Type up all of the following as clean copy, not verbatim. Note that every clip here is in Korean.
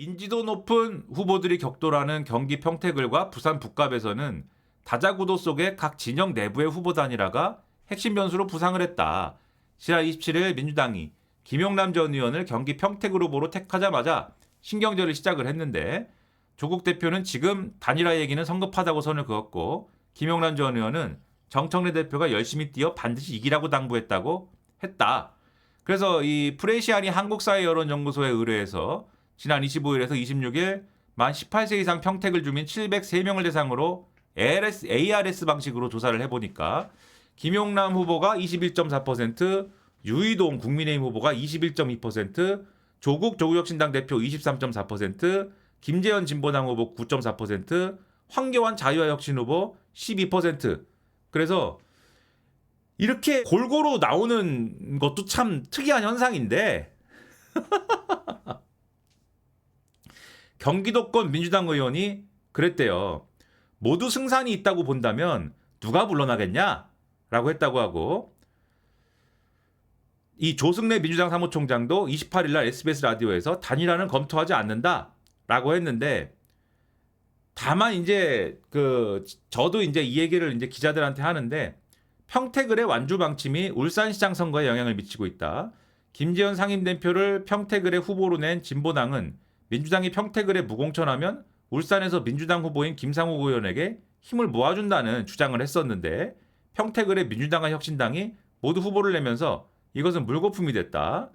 인지도 높은 후보들이 격돌하는 경기 평택을과 부산 북갑에서는 다자구도 속의 각 진영 내부의 후보 단일화가 핵심 변수로 부상을 했다. 지난 27일 민주당이 김용남 전 의원을 경기 평택 후보로 택하자마자 신경전을 시작을 했는데, 조국 대표는 지금 단일화 얘기는 성급하다고 선을 그었고, 김용남 전 의원은 정청래 대표가 열심히 뛰어 반드시 이기라고 당부했다고 했다. 그래서 이 프레시아니 한국사회여론연구소에 의뢰해서 지난 25일에서 26일 만 18세 이상 평택을 주민 703명을 대상으로 ARS 방식으로 조사를 해보니까 김용남 후보가 21.4%, 유이동 국민의힘 후보가 21.2%, 조국 조국혁신당 대표 23.4%, 김재현 진보당 후보 9.4%, 황교안 자유화혁신 후보 12%. 그래서 이렇게 골고루 나오는 것도 참 특이한 현상인데, 경기도권 민주당 의원이 그랬대요. 모두 승산이 있다고 본다면 누가 물러나겠냐? 라고 했다고 하고, 이 조승래 민주당 사무총장도 28일 날 SBS 라디오에서 단일화는 검토하지 않는다 라고 했는데, 다만 이제 저도 이제 이 얘기를 이제 기자들한테 하는데, 평택을의 완주 방침이 울산시장 선거에 영향을 미치고 있다. 김재현 상임대표를 평택을의 후보로 낸 진보당은 민주당이 평택을에 무공천하면 울산에서 민주당 후보인 김상욱 의원에게 힘을 모아준다는 주장을 했었는데, 평택을의 민주당과 혁신당이 모두 후보를 내면서 이것은 물거품이 됐다.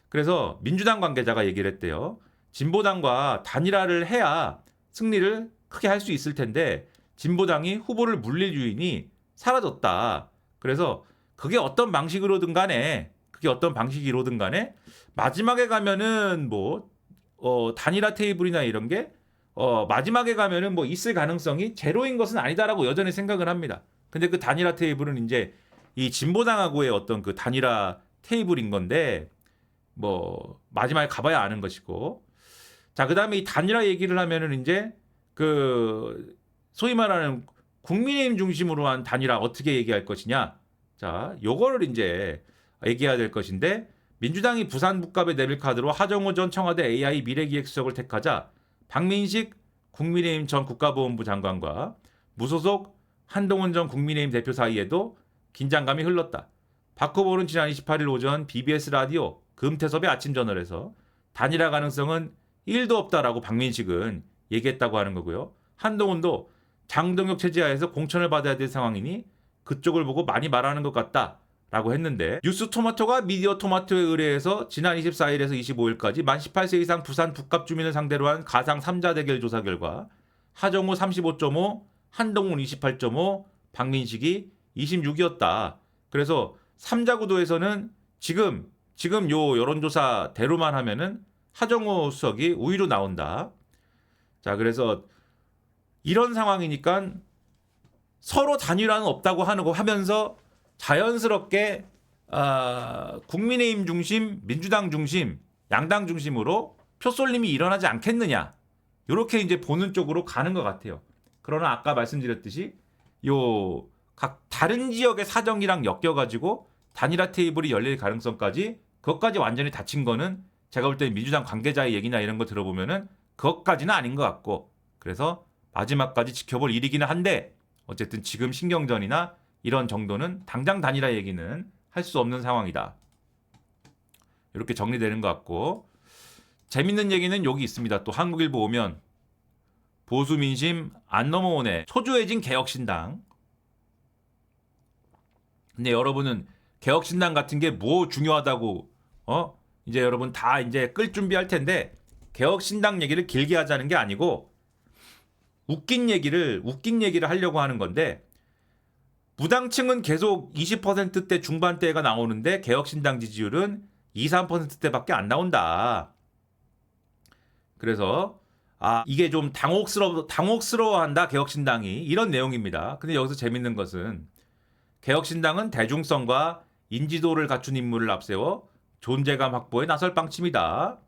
그래서 민주당 관계자가 얘기를 했대요. 진보당과 단일화를 해야 승리를 크게 할 수 있을 텐데 진보당이 후보를 물릴 유인이 사라졌다. 그래서 그게 어떤 방식으로든 간에 마지막에 가면은 단일화 테이블이나 이런 게 마지막에 가면은 있을 가능성이 제로인 것은 아니다라고 여전히 생각을 합니다. 근데 그 단일화 테이블은 이제 이 진보당하고의 어떤 그 단일화 테이블인 건데, 마지막에 가봐야 아는 것이고. 자, 그다음에 이 단일화 얘기를 하면은 이제 소위 말하는 국민의힘 중심으로 한 단일화 어떻게 얘기할 것이냐. 자, 요거를 이제 얘기해야 될 것인데, 민주당이 부산 북갑의 내밀 카드로 하정우 전 청와대 AI 미래기획수석을 택하자 박민식 국민의힘 전 국가보훈부 장관과 무소속 한동훈 전 국민의힘 대표 사이에도 긴장감이 흘렀다. 박 후보는 지난 28일 오전 BBS 라디오 금태섭의 아침 저널에서 단일화 가능성은 1도 없다라고 박민식은 얘기했다고 하는 거고요. 한동훈도 장동혁 체제하에서 공천을 받아야 될 상황이니 그쪽을 보고 많이 말하는 것 같다라고 했는데, 뉴스 토마토가 미디어 토마토에 의뢰해서 지난 24일에서 25일까지 만 18세 이상 부산 북갑 주민을 상대로 한 가상 3자 대결 조사 결과 하정우 35.5, 한동훈 28.5, 박민식이 26이었다. 그래서 3자 구도에서는 지금 요 여론조사대로만 하면은 하정우 수석이 우위로 나온다. 자, 그래서 이런 상황이니까 서로 단일화는 없다고 하면서 자연스럽게 국민의힘 중심, 민주당 중심, 양당 중심으로 표쏠림이 일어나지 않겠느냐, 이렇게 이제 보는 쪽으로 가는 것 같아요. 그러나 아까 말씀드렸듯이 요 각 다른 지역의 사정이랑 엮여가지고 단일화 테이블이 열릴 가능성까지, 그것까지 완전히 닫힌 거는 제가 볼 때는 민주당 관계자의 얘기나 이런 거 들어보면은 그것까지는 아닌 것 같고, 그래서 마지막까지 지켜볼 일이기는 한데, 어쨌든 지금 신경전이나 이런 정도는 당장 단일화 얘기는 할 수 없는 상황이다. 이렇게 정리되는 것 같고, 재밌는 얘기는 여기 있습니다. 또 한국일보 오면 보수 민심 안 넘어오네. 초조해진 개혁신당. 근데 여러분은 개혁신당 같은 게 뭐 중요하다고 이제 여러분 다 이제 끌 준비할 텐데, 개혁신당 얘기를 길게 하자는 게 아니고 웃긴 얘기를 하려고 하는 건데, 무당층은 계속 20%대 중반대가 나오는데 개혁신당 지지율은 2, 3%대밖에 안 나온다. 그래서 이게 좀 당혹스러워한다 개혁신당이, 이런 내용입니다. 근데 여기서 재밌는 것은 개혁신당은 대중성과 인지도를 갖춘 인물을 앞세워 존재감 확보에 나설 방침이다.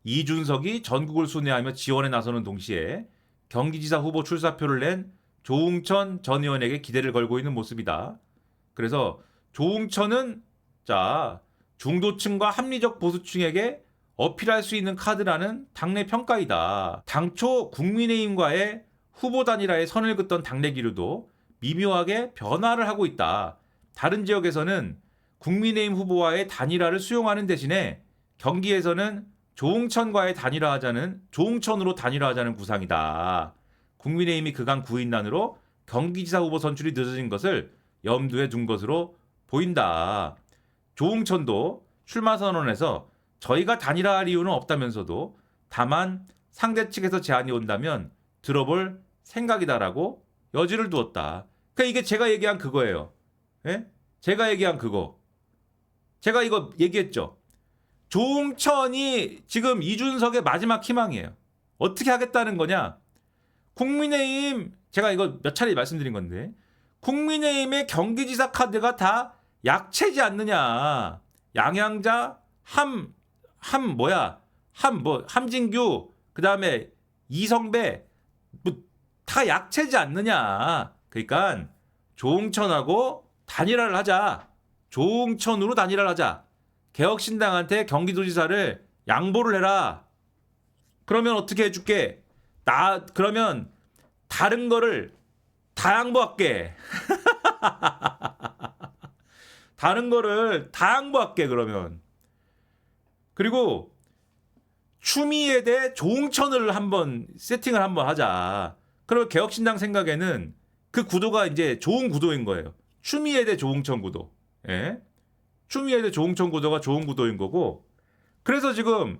이준석이 전국을 순회하며 지원에 나서는 동시에 경기지사 후보 출사표를 낸 조응천 전 의원에게 기대를 걸고 있는 모습이다. 그래서 조응천은 중도층과 합리적 보수층에게 어필할 수 있는 카드라는 당내 평가이다. 당초 국민의힘과의 후보 단일화에 선을 긋던 당내 기류도 미묘하게 변화를 하고 있다. 다른 지역에서는 국민의힘 후보와의 단일화를 수용하는 대신에 경기에서는 조응천과의 조응천으로 단일화하자는 구상이다. 국민의힘이 그간 구인난으로 경기지사 후보 선출이 늦어진 것을 염두에 둔 것으로 보인다. 조응천도 출마 선언에서 저희가 단일화할 이유는 없다면서도 다만 상대 측에서 제안이 온다면 들어볼 생각이다라고 여지를 두었다. 그러니까 이게 제가 얘기한 그거예요. 예? 제가 얘기한 그거. 제가 이거 얘기했죠. 조응천이 지금 이준석의 마지막 희망이에요. 어떻게 하겠다는 거냐? 국민의힘, 제가 이거 몇 차례 말씀드린 건데, 국민의힘의 경기지사 카드가 다 약체지 않느냐. 양양자, 함진규, 그 다음에 이성배, 다 약체지 않느냐. 그러니까 조응천하고 단일화를 하자. 조응천으로 단일화를 하자. 개혁신당한테 경기도지사를 양보를 해라. 그러면 어떻게 해줄게? 그러면 다른 거를 다 양보할게. 다른 거를 다 양보할게 그러면. 그리고 추미애 대 조응천을 한번 세팅을 한번 하자. 그러면 개혁신당 생각에는 그 구도가 이제 좋은 구도인 거예요. 추미애 대 조응천 구도. 예? 추미애 대 조응천 구도가 좋은 구도인 거고. 그래서 지금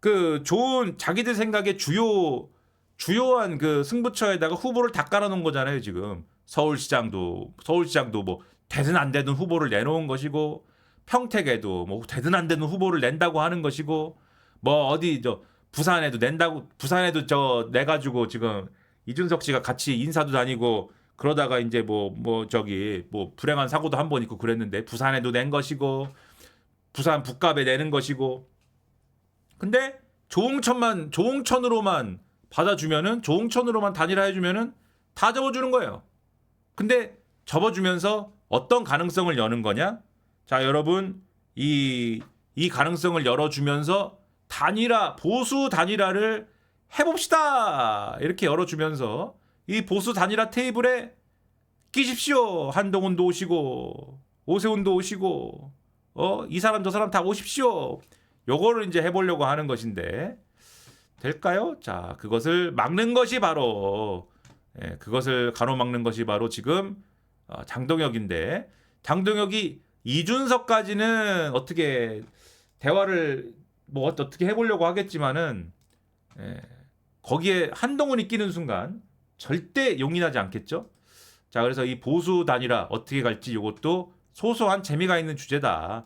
그 좋은 자기들 생각에 주요한 그 승부처에다가 후보를 다 깔아놓은 거잖아요. 지금 서울시장도 뭐 되든 안 되든 후보를 내놓은 것이고, 평택에도 뭐 되든 안 되든 후보를 낸다고 하는 것이고, 뭐 어디 부산에도 내가지고 지금 이준석 씨가 같이 인사도 다니고 그러다가 이제 뭐 불행한 사고도 한 번 있고 그랬는데 부산에도 낸 것이고, 부산 북갑에 내는 것이고. 근데 조응천으로만 받아주면은, 조응천으로만 단일화해주면은 다 접어주는 거예요. 근데 접어주면서 어떤 가능성을 여는 거냐? 자, 여러분, 이 가능성을 열어주면서 보수 단일화를 해봅시다. 이렇게 열어주면서 이 보수 단일화 테이블에 끼십시오. 한동훈도 오시고, 오세훈도 오시고, 이 사람 저 사람 다 오십시오. 요거를 이제 해보려고 하는 것인데 될까요? 자, 그것을 막는 것이 바로 그것을 가로막는 것이 바로 지금 장동혁인데, 장동혁이 이준석까지는 어떻게 대화를 뭐 어떻게 해보려고 하겠지만은 거기에 한동훈이 끼는 순간 절대 용인하지 않겠죠. 자, 그래서 이 보수 단일화 어떻게 갈지 이것도 소소한 재미가 있는 주제다.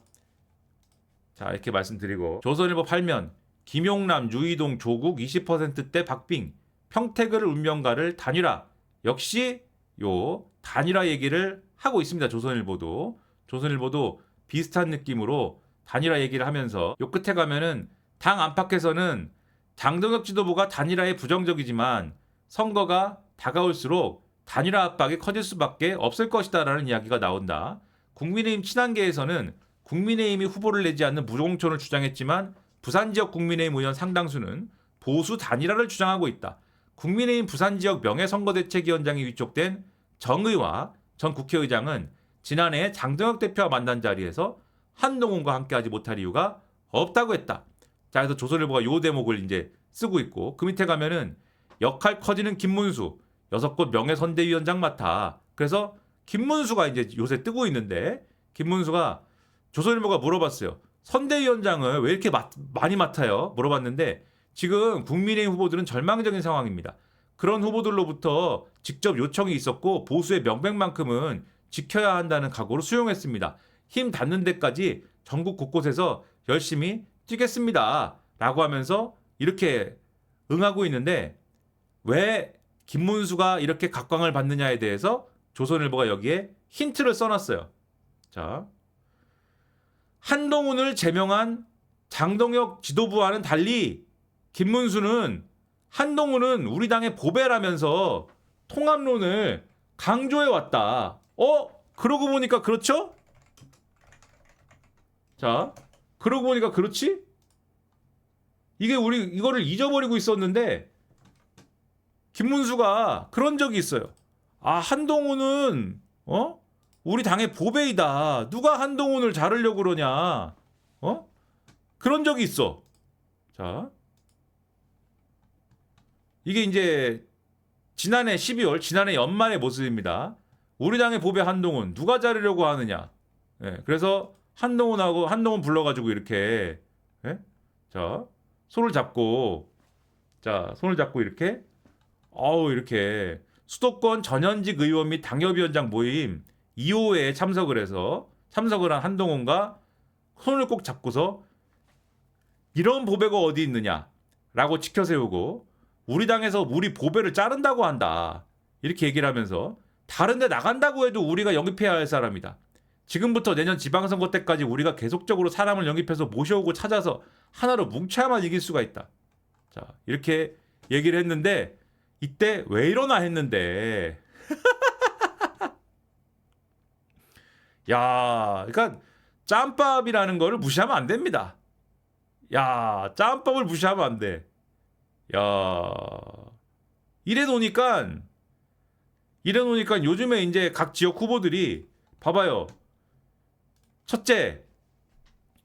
자, 이렇게 말씀드리고, 조선일보 8면 김용남, 유이동, 조국 20%대 박빙, 평택을 운명가를 단일화. 역시 요 단일화 얘기를 하고 있습니다. 조선일보도 비슷한 느낌으로 단일화 얘기를 하면서, 요 끝에 가면은 당 안팎에서는 장동혁 지도부가 단일화에 부정적이지만 선거가 다가올수록 단일화 압박이 커질 수밖에 없을 것이다라는 이야기가 나온다. 국민의힘 친한계에서는 국민의힘이 후보를 내지 않는 무조공천을 주장했지만 부산 지역 국민의힘 의원 상당수는 보수 단일화를 주장하고 있다. 국민의힘 부산 지역 명예선거대책위원장이 위촉된 정의화 전 국회의장은 지난해 장동혁 대표와 만난 자리에서 한동훈과 함께하지 못할 이유가 없다고 했다. 자, 그래서 조선일보가 요 대목을 이제 쓰고 있고, 그 밑에 가면은 역할 커지는 김문수 6곳 명예선대위원장 맡아. 그래서 김문수가 이제 요새 뜨고 있는데, 김문수가 조선일보가 물어봤어요. 선대위원장을 왜 이렇게 많이 맡아요? 물어봤는데 지금 국민의힘 후보들은 절망적인 상황입니다. 그런 후보들로부터 직접 요청이 있었고 보수의 명백만큼은 지켜야 한다는 각오로 수용했습니다. 힘 닿는 데까지 전국 곳곳에서 열심히 뛰겠습니다. 라고 하면서 이렇게 응하고 있는데, 왜 김문수가 이렇게 각광을 받느냐에 대해서 조선일보가 여기에 힌트를 써놨어요. 자, 한동훈을 제명한 장동혁 지도부와는 달리 한동훈은 우리 당의 보배라면서 통합론을 강조해 왔다. 그러고 보니까 그렇죠? 자, 그러고 보니까 그렇지? 이게 우리 이거를 잊어버리고 있었는데 김문수가 그런 적이 있어요. 아, 한동훈은 우리 당의 보배이다. 누가 한동훈을 자르려고 그러냐. 그런 적이 있어. 자, 이게 이제 지난해 12월, 지난해 연말의 모습입니다. 우리 당의 보배 한동훈 누가 자르려고 하느냐. 그래서 한동훈 불러가지고 이렇게 자 손을 잡고 이렇게 이렇게 수도권 전현직 의원 및 당협위원장 모임 2호회에 참석을 한 한동훈과 손을 꼭 잡고서 이런 보배가 어디 있느냐라고 치켜세우고 우리 당에서 우리 보배를 자른다고 한다. 이렇게 얘기를 하면서 다른 데 나간다고 해도 우리가 영입해야 할 사람이다. 지금부터 내년 지방선거 때까지 우리가 계속적으로 사람을 영입해서 모셔오고 찾아서 하나로 뭉쳐야만 이길 수가 있다. 자, 이렇게 얘기를 했는데 이때 왜 이러나 했는데 야, 그러니까 짬밥이라는 거를 무시하면 안 됩니다. 야, 짬밥을 무시하면 안 돼. 야, 이래 놓으니까 요즘에 이제 각 지역 후보들이 봐봐요. 첫째,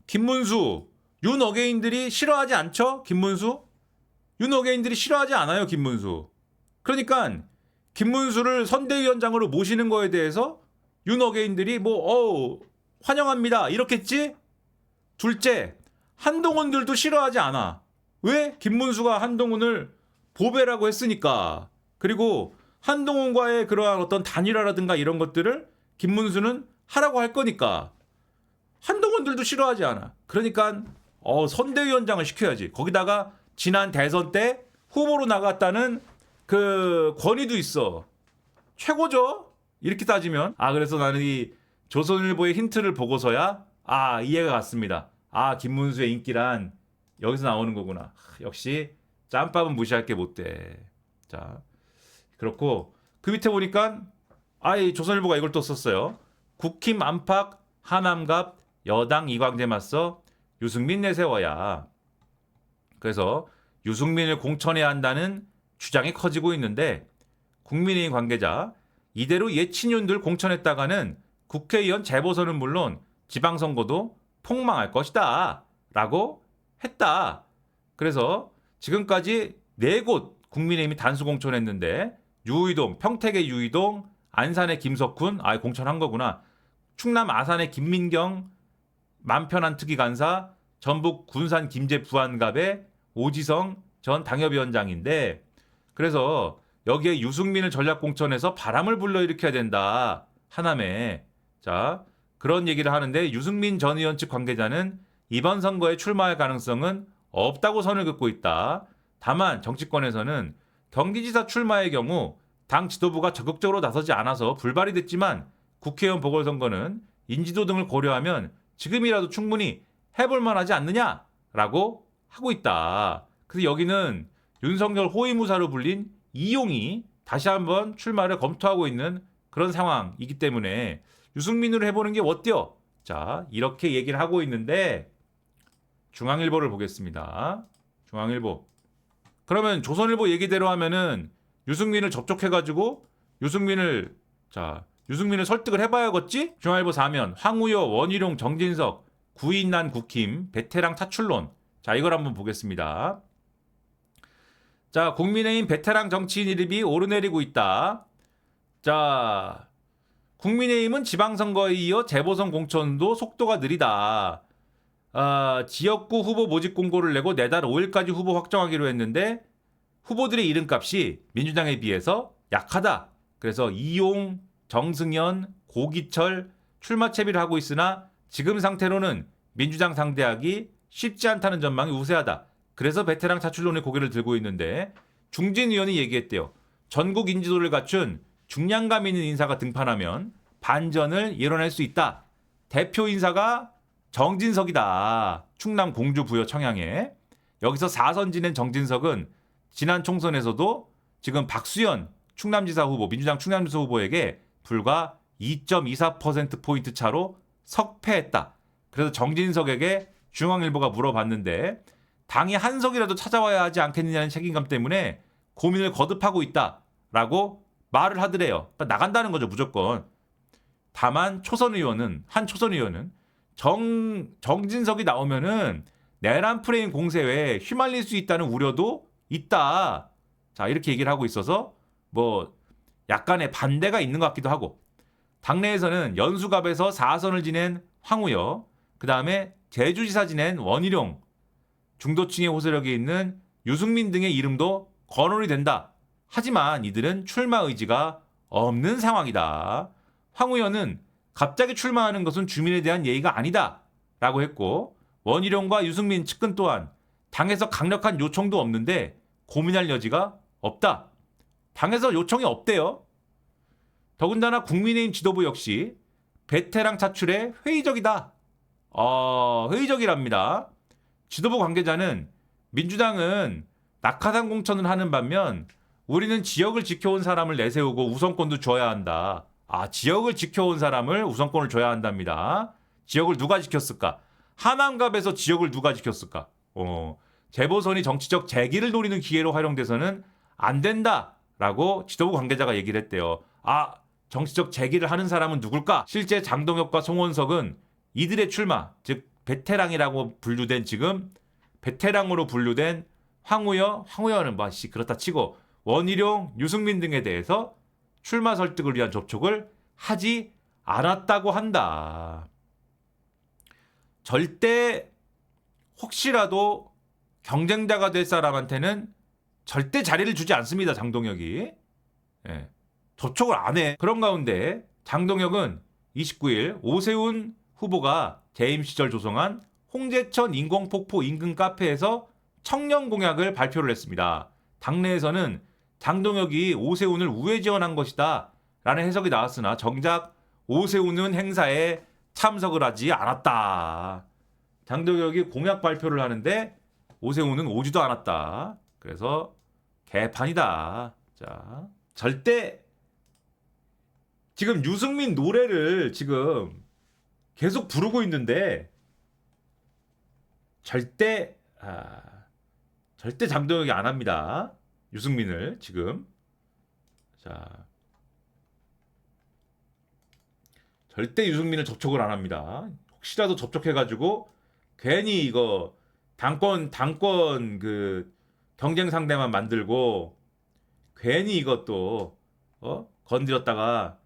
김문수, 윤어게인들이 싫어하지 않죠? 김문수? 윤어게인들이 싫어하지 않아요, 김문수. 그러니까 김문수를 선대위원장으로 모시는 거에 대해서 윤어게인들이 환영합니다. 이렇겠지? 둘째, 한동훈들도 싫어하지 않아. 왜? 김문수가 한동훈을 보배라고 했으니까. 그리고 한동훈과의 그러한 어떤 단일화라든가 이런 것들을 김문수는 하라고 할 거니까. 한동훈들도 싫어하지 않아. 그러니까 선대위원장을 시켜야지. 거기다가 지난 대선 때 후보로 나갔다는 그 권위도 있어. 최고죠? 이렇게 따지면. 그래서 나는 이 조선일보의 힌트를 보고서야 이해가 갔습니다. 김문수의 인기란 여기서 나오는 거구나. 역시 짬밥은 무시할 게 못 돼. 자, 그렇고 그 밑에 보니까 이 조선일보가 이걸 또 썼어요. 국힘 안팎 하남갑 여당 이광재 맞서 유승민 내세워야. 그래서 유승민을 공천해야 한다는 주장이 커지고 있는데 국민의힘 관계자 이대로 옛 친윤들 공천했다가는 국회의원 재보선은 물론 지방선거도 폭망할 것이다 라고 했다. 그래서 지금까지 4곳 국민의힘이 단수 공천했는데 유의동, 평택의 유의동, 안산의 김석훈, 공천한 거구나. 충남 아산의 김민경, 만편한 특위간사, 전북 군산 김제 부안갑의 오지성 전 당협위원장인데 그래서 여기에 유승민을 전략 공천해서 바람을 불러일으켜야 된다. 하남에. 자, 그런 얘기를 하는데 유승민 전 의원 측 관계자는 이번 선거에 출마할 가능성은 없다고 선을 긋고 있다. 다만 정치권에서는 경기지사 출마의 경우 당 지도부가 적극적으로 나서지 않아서 불발이 됐지만 국회의원 보궐선거는 인지도 등을 고려하면 지금이라도 충분히 해볼 만하지 않느냐라고 하고 있다. 그래서 여기는 윤석열 호위무사로 불린 이용이 다시 한번 출마를 검토하고 있는 그런 상황이기 때문에 유승민으로 해보는 게 어때요? 자, 이렇게 얘기를 하고 있는데 중앙일보를 보겠습니다. 중앙일보. 그러면 조선일보 얘기대로 하면은 유승민을 접촉해가지고 유승민을 설득을 해봐야겠지? 중앙일보 4면 황우여, 원희룡, 정진석, 구인난 국힘, 베테랑 타출론. 자, 이걸 한번 보겠습니다. 자, 국민의힘 베테랑 정치인 이름이 오르내리고 있다. 자, 국민의힘은 지방선거에 이어 재보선 공천도 속도가 느리다. 지역구 후보 모집 공고를 내고 내달 5일까지 후보 확정하기로 했는데 후보들의 이름값이 민주당에 비해서 약하다. 그래서 이용, 정승현, 고기철 출마 채비를 하고 있으나 지금 상태로는 민주당 상대하기 쉽지 않다는 전망이 우세하다. 그래서 베테랑 차출론의 고개를 들고 있는데 중진 의원이 얘기했대요. 전국 인지도를 갖춘 중량감 있는 인사가 등판하면 반전을 이뤄낼 수 있다. 대표 인사가 정진석이다. 충남 공주 부여 청양에. 여기서 4선 지낸 정진석은 지난 총선에서도 지금 박수현 충남지사 후보, 민주당 충남지사 후보에게 불과 2.24%포인트 차로 석패했다. 그래서 정진석에게 중앙일보가 물어봤는데 당이 한석이라도 찾아와야 하지 않겠느냐는 책임감 때문에 고민을 거듭하고 있다라고 말을 하더래요. 나간다는 거죠, 무조건. 다만 한 초선 의원은 정진석이 나오면은 내란 프레임 공세에 휘말릴 수 있다는 우려도 있다. 자, 이렇게 얘기를 하고 있어서 뭐 약간의 반대가 있는 것 같기도 하고, 당내에서는 연수갑에서 4선을 지낸 황우여, 그 다음에 제주지사 지낸 원희룡, 중도층의 호소력이 있는 유승민 등의 이름도 거론이 된다. 하지만 이들은 출마 의지가 없는 상황이다. 황우여는 갑자기 출마하는 것은 주민에 대한 예의가 아니다 라고 했고, 원희룡과 유승민 측근 또한 당에서 강력한 요청도 없는데 고민할 여지가 없다. 당에서 요청이 없대요. 더군다나 국민의힘 지도부 역시 베테랑 차출에 회의적이다. 회의적이랍니다. 지도부 관계자는 민주당은 낙하산 공천을 하는 반면 우리는 지역을 지켜온 사람을 내세우고 우선권도 줘야 한다. 지역을 지켜온 사람을 우선권을 줘야 한답니다. 지역을 누가 지켰을까? 하남갑에서 지역을 누가 지켰을까? 재보선이 정치적 재기를 노리는 기회로 활용돼서는 안 된다라고 지도부 관계자가 얘기를 했대요. 정치적 재기를 하는 사람은 누굴까? 실제 장동혁과 송원석은 이들의 출마, 즉 베테랑이라고 분류된, 지금 베테랑으로 분류된 황우여는 그렇다 치고 원희룡, 유승민 등에 대해서 출마 설득을 위한 접촉을 하지 않았다고 한다. 절대 혹시라도 경쟁자가 될 사람한테는 절대 자리를 주지 않습니다, 장동혁이. 접촉을 안 해. 그런 가운데 장동혁은 29일 오세훈 후보가 재임 시절 조성한 홍제천 인공폭포 인근 카페에서 청년 공약을 발표를 했습니다. 당내에서는 장동혁이 오세훈을 우회 지원한 것이다 라는 해석이 나왔으나 정작 오세훈은 행사에 참석을 하지 않았다. 장동혁이 공약 발표를 하는데 오세훈은 오지도 않았다. 그래서 개판이다. 자, 절대 지금 유승민 노래를 지금 계속 부르고 있는데 절대 장동혁이 안 합니다. 유승민을 지금. 자, 절대 유승민을 접촉을 안 합니다. 혹시라도 접촉해가지고 괜히 이거 당권 그 경쟁 상대만 만들고 괜히 이것도 건드렸다가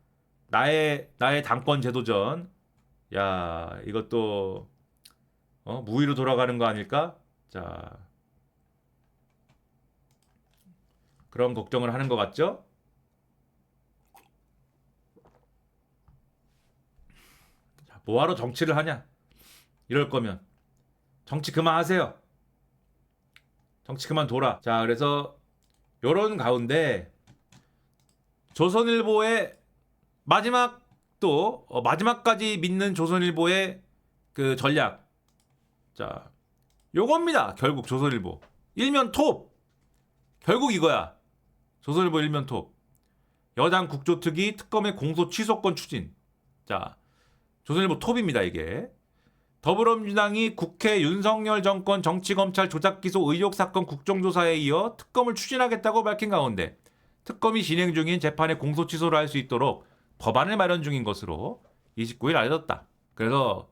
나의 당권 제도전, 야, 이것도 무위로 돌아가는 거 아닐까? 자, 그런 걱정을 하는 것 같죠? 자, 뭐하러 정치를 하냐? 이럴 거면 정치 그만하세요. 정치 그만둬라. 자, 그래서 요런 가운데 조선일보의 마지막까지 믿는 조선일보의 그 전략. 자, 요겁니다. 결국 조선일보 일면 톱. 결국 이거야. 조선일보 일면 톱. 여당 국조특위 특검의 공소 취소권 추진. 자, 조선일보 톱입니다, 이게. 더불어민주당이 국회 윤석열 정권 정치검찰 조작기소 의혹 사건 국정조사에 이어 특검을 추진하겠다고 밝힌 가운데 특검이 진행 중인 재판에 공소 취소를 할 수 있도록 법안을 마련 중인 것으로 29일 알려졌다. 그래서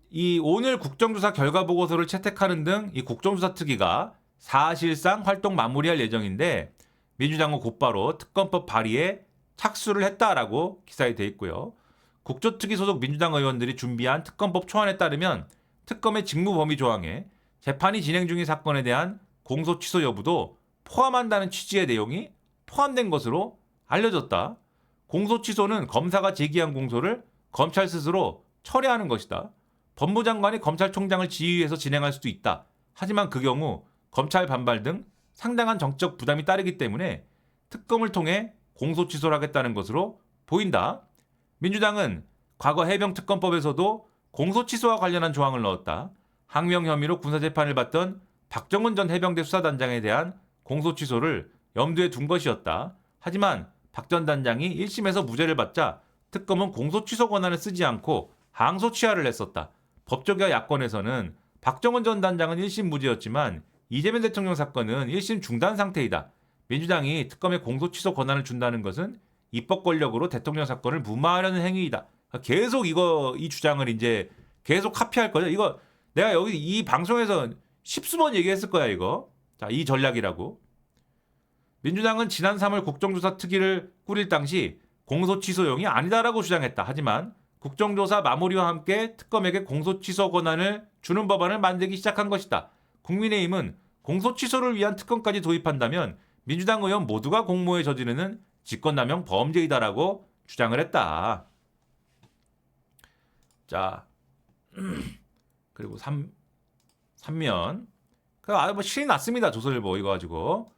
이 오늘 국정조사 결과 보고서를 채택하는 등 이 국정조사 특위가 사실상 활동 마무리할 예정인데 민주당은 곧바로 특검법 발의에 착수를 했다라고 기사에 돼 있고요. 국조특위 소속 민주당 의원들이 준비한 특검법 초안에 따르면 특검의 직무 범위 조항에 재판이 진행 중인 사건에 대한 공소 취소 여부도 포함한다는 취지의 내용이 포함된 것으로 알려졌다. 공소 취소는 검사가 제기한 공소를 검찰 스스로 철회하는 것이다. 법무장관이 검찰총장을 지휘해서 진행할 수도 있다. 하지만 그 경우 검찰 반발 등 상당한 정치적 부담이 따르기 때문에 특검을 통해 공소 취소를 하겠다는 것으로 보인다. 민주당은 과거 해병특검법에서도 공소 취소와 관련한 조항을 넣었다. 항명 혐의로 군사재판을 받던 박정훈 전 해병대 수사단장에 대한 공소 취소를 염두에 둔 것이었다. 하지만 박 전 단장이 1심에서 무죄를 받자 특검은 공소 취소 권한을 쓰지 않고 항소 취하를 했었다. 법조계와 야권에서는 박정원 전 단장은 1심 무죄였지만 이재명 대통령 사건은 1심 중단 상태이다. 민주당이 특검에 공소 취소 권한을 준다는 것은 입법 권력으로 대통령 사건을 무마하려는 행위이다. 계속 이 주장을 이제 계속 카피할 거죠. 이거 내가 여기 이 방송에서 십수번 얘기했을 거야, 이거. 자, 이 전략이라고. 민주당은 지난 3월 국정조사 특위를 꾸릴 당시 공소 취소용이 아니다라고 주장했다. 하지만 국정조사 마무리와 함께 특검에게 공소 취소 권한을 주는 법안을 만들기 시작한 것이다. 국민의힘은 공소 취소를 위한 특검까지 도입한다면 민주당 의원 모두가 공모에 저지르는 직권남용 범죄이다라고 주장을 했다. 자, 그리고 3면 뭐 실이 났습니다. 조선일보 이거 가지고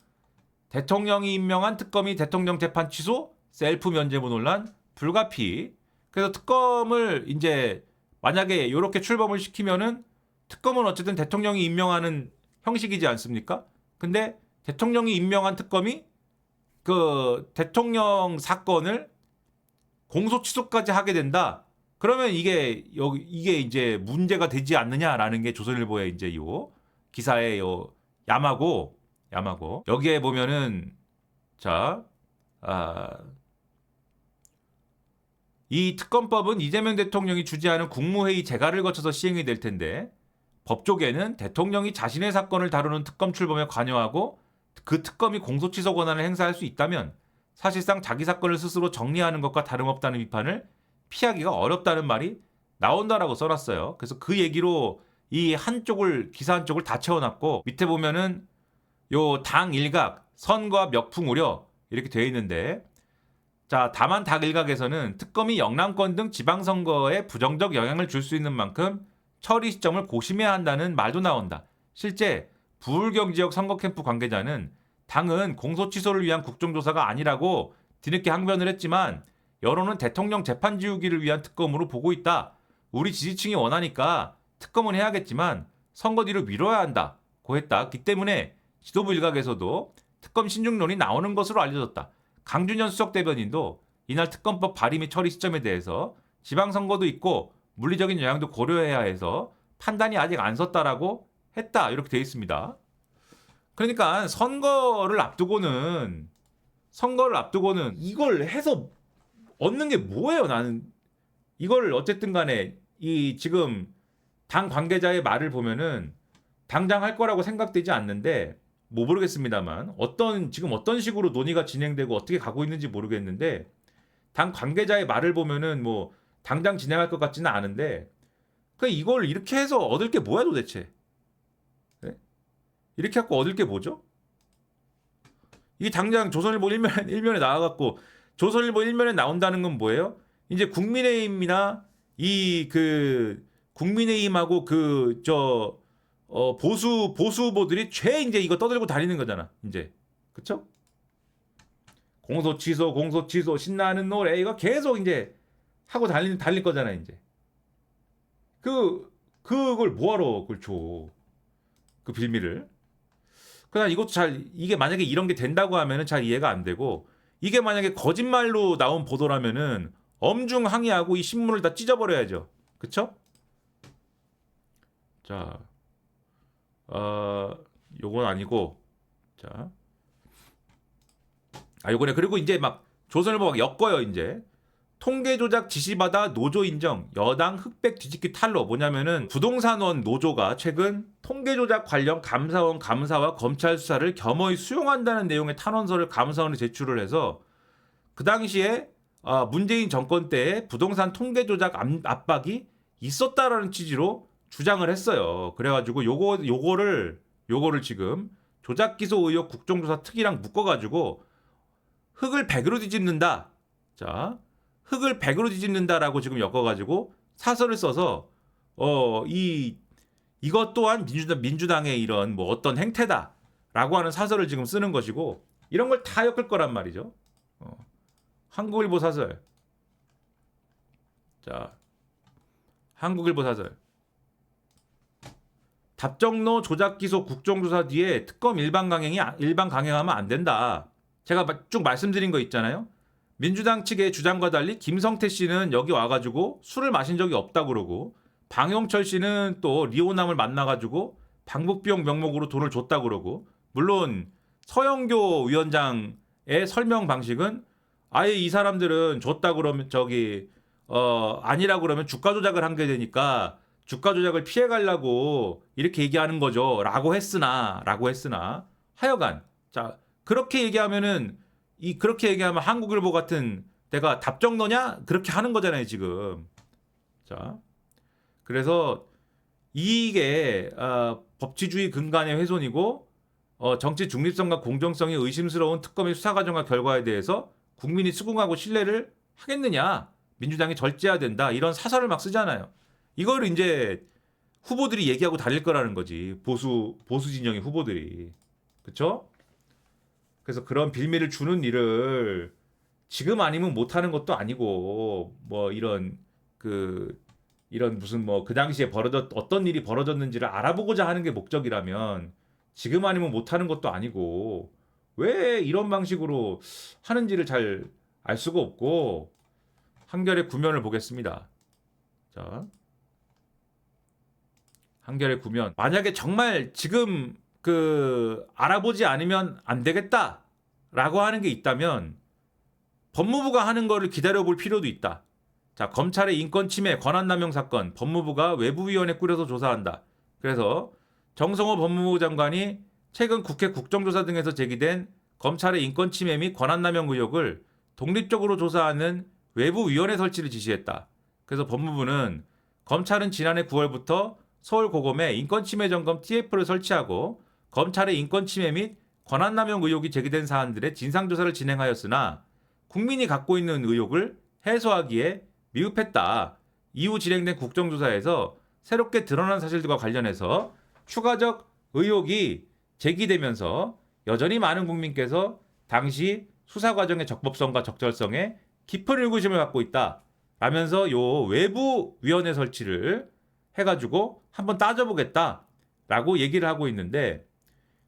대통령이 임명한 특검이 대통령 재판 취소, 셀프 면죄부 논란, 불가피. 그래서 특검을 이제 만약에 이렇게 출범을 시키면은 특검은 어쨌든 대통령이 임명하는 형식이지 않습니까? 근데 대통령이 임명한 특검이 그 대통령 사건을 공소 취소까지 하게 된다. 그러면 이게 이제 문제가 되지 않느냐라는 게 조선일보의 이제 요 기사의 요 야마고 여기에 보면은 자, 이 특검법은 이재명 대통령이 주재하는 국무회의 재가를 거쳐서 시행이 될 텐데 법조계는 대통령이 자신의 사건을 다루는 특검 출범에 관여하고 그 특검이 공소취소 권한을 행사할 수 있다면 사실상 자기 사건을 스스로 정리하는 것과 다름없다는 비판을 피하기가 어렵다는 말이 나온다라고 써놨어요. 그래서 그 얘기로 이 기사 한쪽을 다 채워놨고 밑에 보면은 요 당 일각 선거와 명품 우려 이렇게 되어 있는데 자, 다만 당 일각에서는 특검이 영남권 등 지방선거에 부정적 영향을 줄 수 있는 만큼 처리 시점을 고심해야 한다는 말도 나온다. 실제 부울경 지역 선거 캠프 관계자는 당은 공소 취소를 위한 국정조사가 아니라고 뒤늦게 항변을 했지만 여론은 대통령 재판 지우기를 위한 특검으로 보고 있다. 우리 지지층이 원하니까 특검은 해야겠지만 선거 뒤로 미뤄야 한다고 했다. 그 때문에 지도부 일각에서도 특검 신중론이 나오는 것으로 알려졌다. 강준현 수석 대변인도 이날 특검법 발의 및 처리 시점에 대해서 지방선거도 있고 물리적인 영향도 고려해야 해서 판단이 아직 안 섰다라고 했다. 이렇게 돼 있습니다. 그러니까 선거를 앞두고는 이걸 해서 얻는 게 뭐예요? 나는 이걸 어쨌든 간에 이 지금 당 관계자의 말을 보면은 당장 할 거라고 생각되지 않는데 뭐 모르겠습니다만 지금 어떤 식으로 논의가 진행되고 어떻게 가고 있는지 모르겠는데 당 관계자의 말을 보면은 뭐 당장 진행할 것 같지는 않은데 그 이걸 이렇게 해서 얻을 게 뭐야 도대체? 네? 이렇게 갖고 얻을 게 뭐죠? 이게 당장 조선일보 일면에 나와갖고 조선일보 일면에 나온다는 건 뭐예요? 이제 국민의힘이나 국민의힘하고 보수 후보들이 죄 이제 이거 떠들고 다니는 거잖아. 이제 그쵸? 공소 취소 신나는 노래 이거 계속 이제 하고 달릴 거잖아 이제. 그걸 뭐하러 그걸 줘? 그 빌미를. 그냥 이것도 이게 만약에 이런 게 된다고 하면은 잘 이해가 안 되고 이게 만약에 거짓말로 나온 보도라면은 엄중 항의하고 이 신문을 다 찢어버려야죠. 그쵸? 자, 요건 아니고 자, 요거네. 그리고 이제 막 조선일보 막 엮어요 이제. 통계 조작 지시받아 노조 인정 여당 흑백 뒤집기 탄로. 뭐냐면은 부동산원 노조가 최근 통계 조작 관련 감사원 감사와 검찰 수사를 겸허히 수용한다는 내용의 탄원서를 감사원에 제출을 해서 그 당시에 문재인 정권 때에 부동산 통계 조작 압박이 있었다라는 취지로 주장을 했어요. 그래가지고 요거를 지금 조작 기소 의혹 국정조사 특위랑 묶어가지고 흑을 백으로 뒤집는다. 자, 흑을 백으로 뒤집는다라고 지금 엮어가지고 사설을 써서 이것 또한 민주당의 이런 뭐 어떤 행태다라고 하는 사설을 지금 쓰는 것이고 이런 걸 다 엮을 거란 말이죠. 한국일보 사설. 자, 한국일보 사설. 답정로 조작 기소 국정조사 뒤에 특검 일반 강행하면 안 된다. 제가 쭉 말씀드린 거 있잖아요. 민주당 측의 주장과 달리 김성태 씨는 여기 와가지고 술을 마신 적이 없다고 그러고 방영철 씨는 또 리오남을 만나가지고 방북비용 명목으로 돈을 줬다 그러고, 물론 서영교 위원장의 설명 방식은 아예 이 사람들은 줬다 그러면 아니라 그러면 주가 조작을 한 게 되니까 주가 조작을 피해 가려고 이렇게 얘기하는 거죠라고 했으나 하여간 자 그렇게 얘기하면은 그렇게 얘기하면 한국일보 같은 데가 답정너냐 그렇게 하는 거잖아요 지금. 자 그래서 이게 법치주의 근간의 훼손이고 정치 중립성과 공정성이 의심스러운 특검의 수사 과정과 결과에 대해서 국민이 수긍하고 신뢰를 하겠느냐, 민주당이 절제해야 된다 이런 사설을 막 쓰잖아요. 이거를 이제 후보들이 얘기하고 다닐 거라는 거지. 보수 진영의 후보들이. 그렇죠? 그래서 그런 빌미를 주는 일을 지금 아니면 못 하는 것도 아니고 뭐 이런 무슨 뭐 그 당시에 어떤 일이 벌어졌는지를 알아보고자 하는 게 목적이라면 지금 아니면 못 하는 것도 아니고 왜 이런 방식으로 하는지를 잘 알 수가 없고 한결의 구면을 보겠습니다. 자, 한결의 구면. 만약에 정말 지금 알아보지 않으면 안 되겠다라고 하는 게 있다면 법무부가 하는 거를 기다려볼 필요도 있다. 자, 검찰의 인권침해 권한남용 사건 법무부가 외부위원회 꾸려서 조사한다. 그래서 정성호 법무부 장관이 최근 국회 국정조사 등에서 제기된 검찰의 인권침해 및 권한남용 의혹을 독립적으로 조사하는 외부위원회 설치를 지시했다. 그래서 법무부는 검찰은 지난해 9월부터 서울고검에 인권침해 점검 TF를 설치하고 검찰의 인권침해 및 권한남용 의혹이 제기된 사안들의 진상조사를 진행하였으나 국민이 갖고 있는 의혹을 해소하기에 미흡했다. 이후 진행된 국정조사에서 새롭게 드러난 사실들과 관련해서 추가적 의혹이 제기되면서 여전히 많은 국민께서 당시 수사 과정의 적법성과 적절성에 깊은 의구심을 갖고 있다. 라면서 요 외부 위원회 설치를 해가지고 한번 따져보겠다라고 얘기를 하고 있는데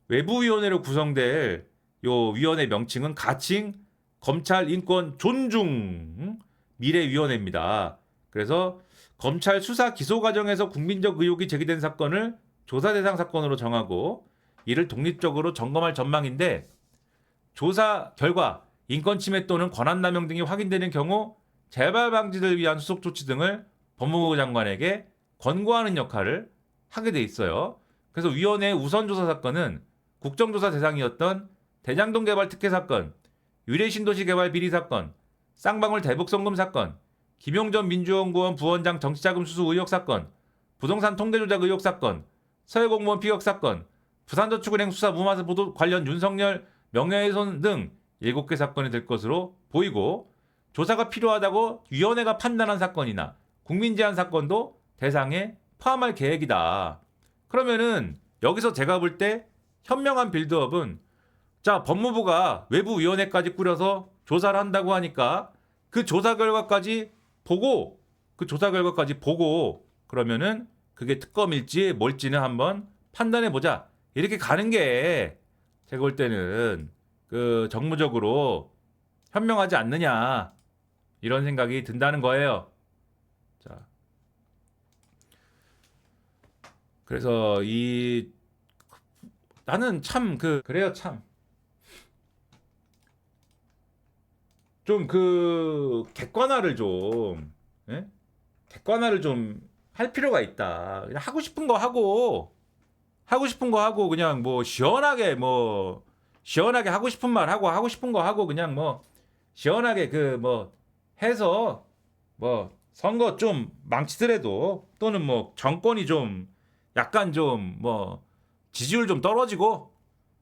외부위원회로 구성될 요 위원회 명칭은 가칭 검찰 인권 존중 미래위원회입니다. 그래서 검찰 수사 기소 과정에서 국민적 의혹이 제기된 사건을 조사 대상 사건으로 정하고 이를 독립적으로 점검할 전망인데 조사 결과 인권침해 또는 권한남용 등이 확인되는 경우 재발 방지를 위한 수속 조치 등을 법무부 장관에게 권고하는 역할을 하게 돼 있어요. 그래서 위원회의 우선 조사 사건은 국정조사 대상이었던 대장동 개발 특혜 사건, 유래신도시 개발 비리 사건, 쌍방울 대북송금 사건, 김용전 민주연구원 부원장 정치자금 수수 의혹 사건, 부동산 통계조작 의혹 사건, 서해공무원 피격 사건, 부산저축은행 수사 무마사 보도 관련 윤석열 명예훼손 등 7개 사건이 될 것으로 보이고 조사가 필요하다고 위원회가 판단한 사건이나 국민제한 사건도 대상에 포함할 계획이다. 그러면은 여기서 제가 볼 때 현명한 빌드업은 자 법무부가 외부위원회까지 꾸려서 조사를 한다고 하니까 그 조사 결과까지 보고 그러면은 그게 특검일지 뭘지는 한번 판단해 보자. 이렇게 가는 게 제가 볼 때는 정무적으로 현명하지 않느냐 이런 생각이 든다는 거예요. 자, 그래서 나는 참 그래요 참. 좀 객관화를 좀 객관화를 좀 할 필요가 있다. 그냥 하고 싶은 거 하고 그냥 뭐 시원하게 하고 싶은 말 하고 싶은 거 하고 그냥 뭐 시원하게 해서 뭐 선거 좀 망치더라도 또는 뭐 정권이 좀 약간 좀 뭐 지지율 좀 떨어지고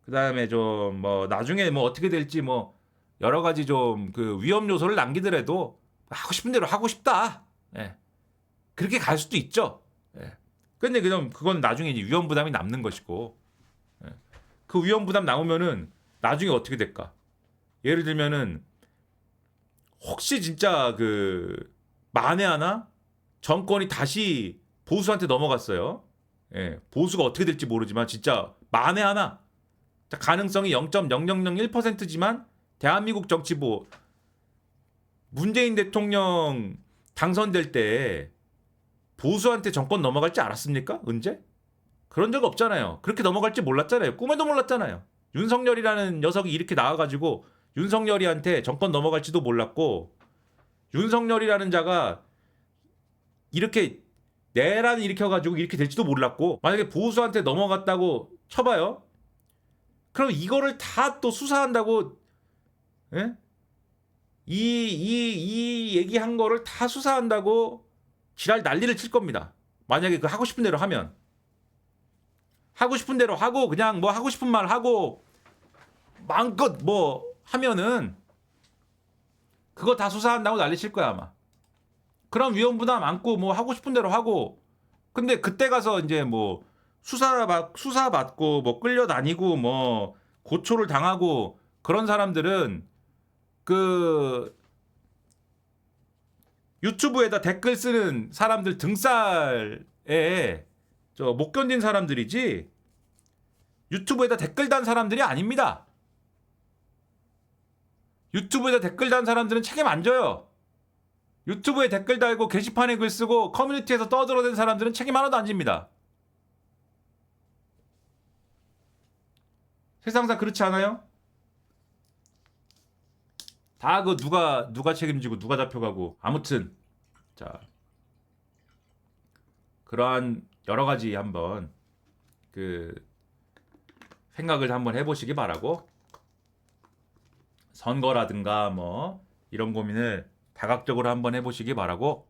그다음에 좀 뭐 나중에 뭐 어떻게 될지 뭐 여러 가지 좀 위험 요소를 남기더라도 하고 싶은 대로 하고 싶다. 예. 그렇게 갈 수도 있죠. 예. 근데 그건 나중에 이제 위험 부담이 남는 것이고, 예. 그 위험 부담 남으면은 나중에 어떻게 될까? 예를 들면은 혹시 진짜 만에 하나 정권이 다시 보수한테 넘어갔어요. 예. 보수가 어떻게 될지 모르지만 진짜 만에 하나 가능성이 0.0001%지만 대한민국 정치부 문재인 대통령 당선될 때 보수한테 정권 넘어갈 줄 알았습니까? 언제? 그런 적 없잖아요. 그렇게 넘어갈 줄 몰랐잖아요. 꿈에도 몰랐잖아요. 윤석열이라는 녀석이 이렇게 나와가지고 윤석열이한테 정권 넘어갈지도 몰랐고, 윤석열이라는 자가 이렇게 내란 일으켜가지고 이렇게 될지도 몰랐고, 만약에 보수한테 넘어갔다고 쳐봐요. 그럼 이거를 다 또 수사한다고, 예? 이 얘기한 거를 다 수사한다고 지랄 난리를 칠 겁니다. 만약에 그 하고 싶은 대로 하면. 하고 싶은 대로 하고, 그냥 뭐 하고 싶은 말 하고, 마음껏 뭐 하면은, 그거 다 수사한다고 난리 칠 거야, 아마. 그런 위험 부담 안고 뭐 하고 싶은 대로 하고, 근데 그때 가서 이제 뭐 수사받고 뭐 끌려다니고 뭐 고초를 당하고 그런 사람들은 그 유튜브에다 댓글 쓰는 사람들 등살에 저 못 견딘 사람들이지, 유튜브에다 댓글 단 사람들이 아닙니다. 유튜브에다 댓글 단 사람들은 책임 안 져요. 유튜브에 댓글 달고 게시판에 글 쓰고 커뮤니티에서 떠들어댄 사람들은 책임 하나도 안 집니다. 세상사 그렇지 않아요? 다 그 누가 책임지고 누가 잡혀가고. 아무튼 자, 그러한 여러 가지 한번 그 생각을 한번 해보시기 바라고, 선거라든가 뭐 이런 고민을 다각적으로 한번 해보시기 바라고,